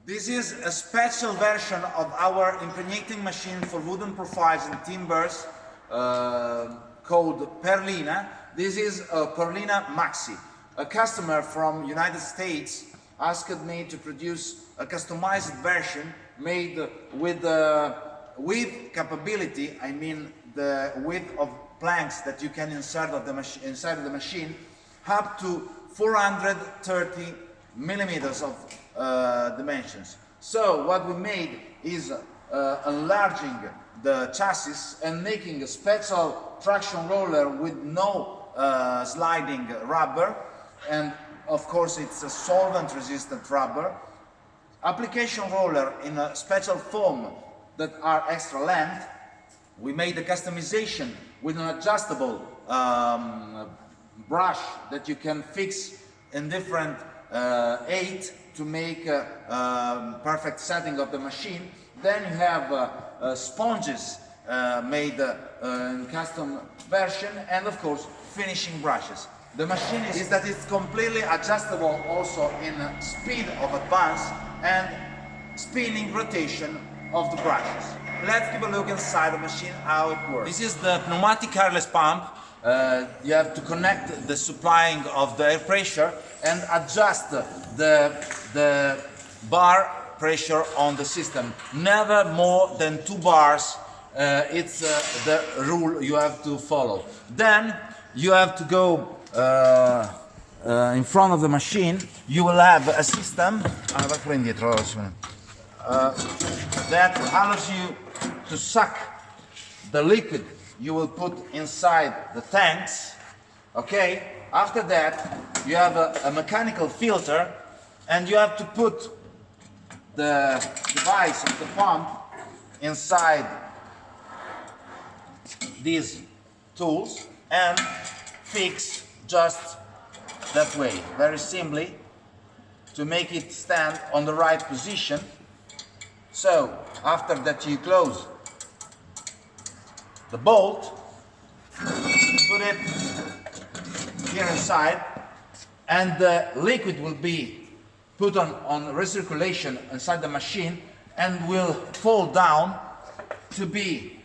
This is a special version of our impregnating machine for wooden profiles and timbers called Perlina. This is a Perlina Maxi. A customer from United States asked me to produce a customized version made with width capability, I mean the width of planks that you can insert of the inside of the machine, up to 430 millimeters of dimensions. So what we made is enlarging the chassis and making a special traction roller with no sliding rubber, and of course it's a solvent resistant rubber, application roller in a special foam that are extra length. We made the customization with an adjustable brush that you can fix in different height to make a perfect setting of the machine. Then you have sponges made in custom version, and of course finishing brushes. The machine is that it's completely adjustable also in speed of advance and spinning rotation of the brushes. Let's give a look inside the machine how it works. This is the pneumatic airless pump. You have to connect the supplying of the air pressure and adjust the bar pressure on the system. Never more than 2 bars. It's the rule you have to follow. Then you have to go in front of the machine. You will have a system that allows you to suck the liquid you will put inside the tanks. Okay, after that you have a mechanical filter, and you have to put the device of the pump inside these tools and fix just that way, very simply, to make it stand on the right position. So after that you close the bolt, put it here inside, and the liquid will be put on recirculation inside the machine and will fall down to be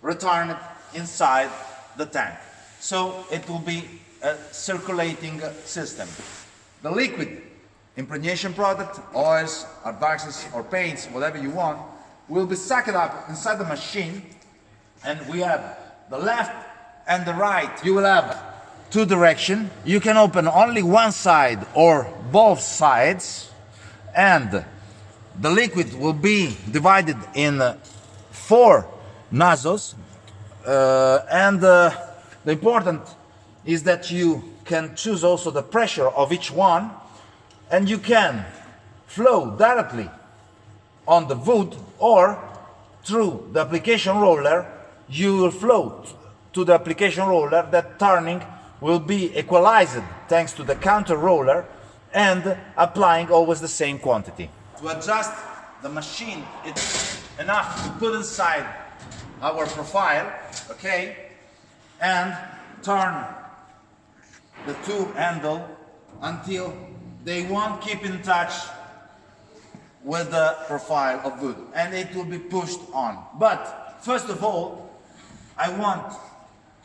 returned inside the tank. So it will be a circulating system. The liquid impregnation product, oils, adhesives or paints, whatever you want, will be sucked up inside the machine, and we have the left and the right. You will have 2 directions. You can open only one side or both sides, and the liquid will be divided in 4 nozzles, and the important is that you can choose also the pressure of each one, and you can flow directly on the wood, or through the application roller you will float to the application roller. That turning will be equalized thanks to the counter roller, and applying always the same quantity. To adjust the machine, it's enough to put inside our profile, okay, and turn the 2 handle until they won't keep in touch with the profile of wood, and it will be pushed on. But first of all, I want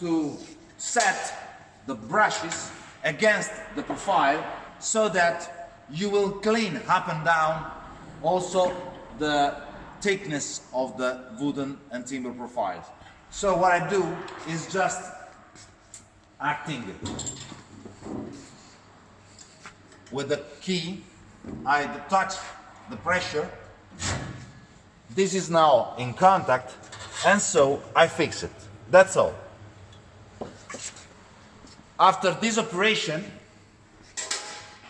to set the brushes against the profile so that you will clean up and down also the thickness of the wooden and timber profiles. So what I do is just acting with the key. I touch the pressure. This is now in contact, and so I fix it. That's all. After this operation,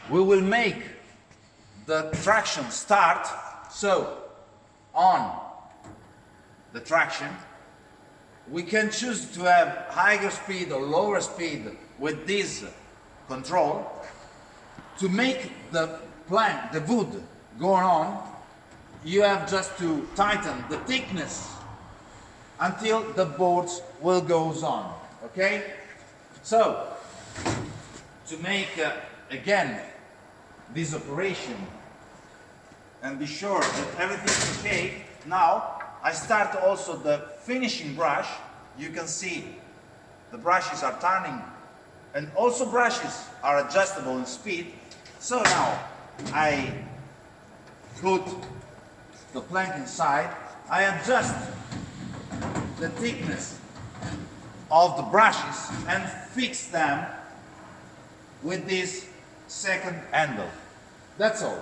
we will make the traction start. So on the traction, we can choose to have higher speed or lower speed with this control. To make the plank, the wood, go on, you have just to tighten the thickness until the boards will go on. Okay? So, to make again this operation, and be sure that everything is okay. Now I start also the finishing brush. You can see the brushes are turning, and also brushes are adjustable in speed. So now I put the plank inside, I adjust the thickness of the brushes and fix them with this second handle. That's all.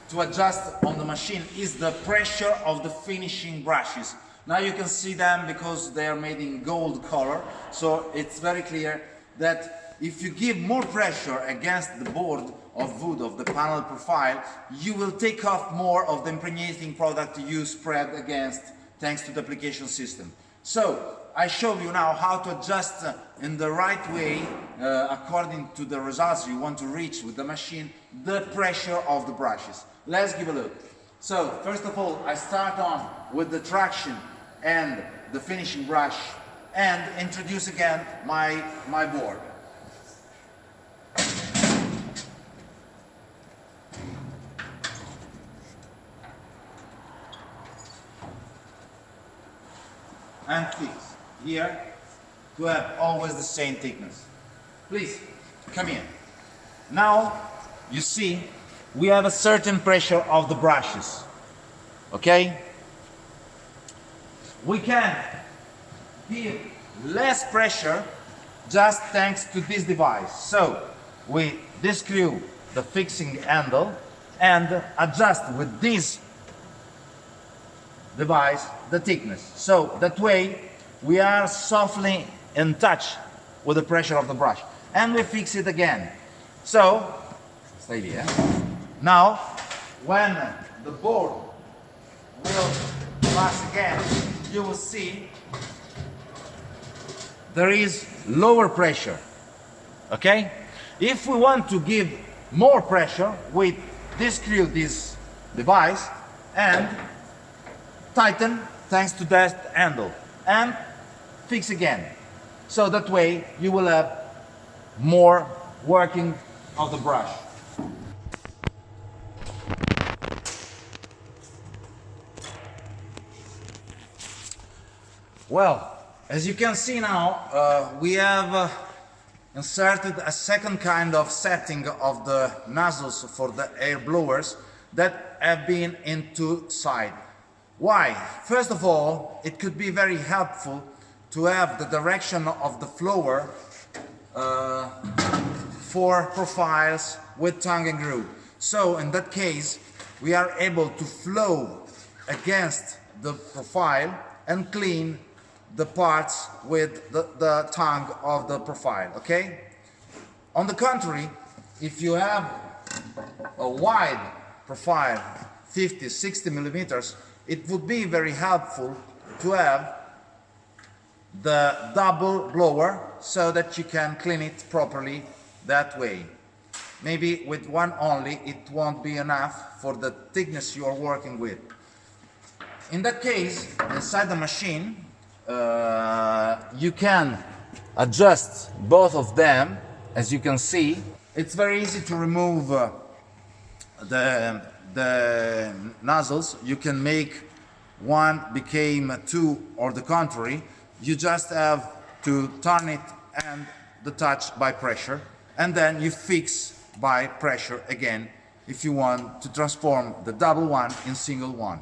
To adjust on the machine is the pressure of the finishing brushes. Now you can see them because they are made in gold color, so it's very clear that if you give more pressure against the board of wood of the panel profile, you will take off more of the impregnating product you spread against, thanks to the application system. So I show you now how to adjust in the right way, according to the results you want to reach with the machine, the pressure of the brushes. Let's give a look. So first of all, I start on with the traction and the finishing brush and introduce again my board. And fix here to have always the same thickness. Please come here. Now you see we have a certain pressure of the brushes. Okay? We can give less pressure just thanks to this device. So we unscrew the fixing handle and adjust with this device the thickness. So that way we are softly in touch with the pressure of the brush. And we fix it again. So stay here. Now when the board will pass again, you will see there is lower pressure. Okay? If we want to give more pressure, we unscrew this device and tighten thanks to that handle and fix again. So that way you will have more working of the brush. Well, as you can see now, we have inserted a second kind of setting of the nozzles for the air blowers that have been in two sides. Why? First of all, it could be very helpful to have the direction of the flower for profiles with tongue and groove. So in that case, we are able to flow against the profile and clean the parts with the tongue of the profile, okay? On the contrary, if you have a wide profile, 50, 60 millimeters, it would be very helpful to have the double blower so that you can clean it properly that way. Maybe with one only it won't be enough for the thickness you are working with. In that case, inside the machine, you can adjust both of them. As you can see, it's very easy to remove the nozzles. You can make one became two or the contrary. You just have to turn it and the touch by pressure, and then you fix by pressure again if you want to transform the double one in single one.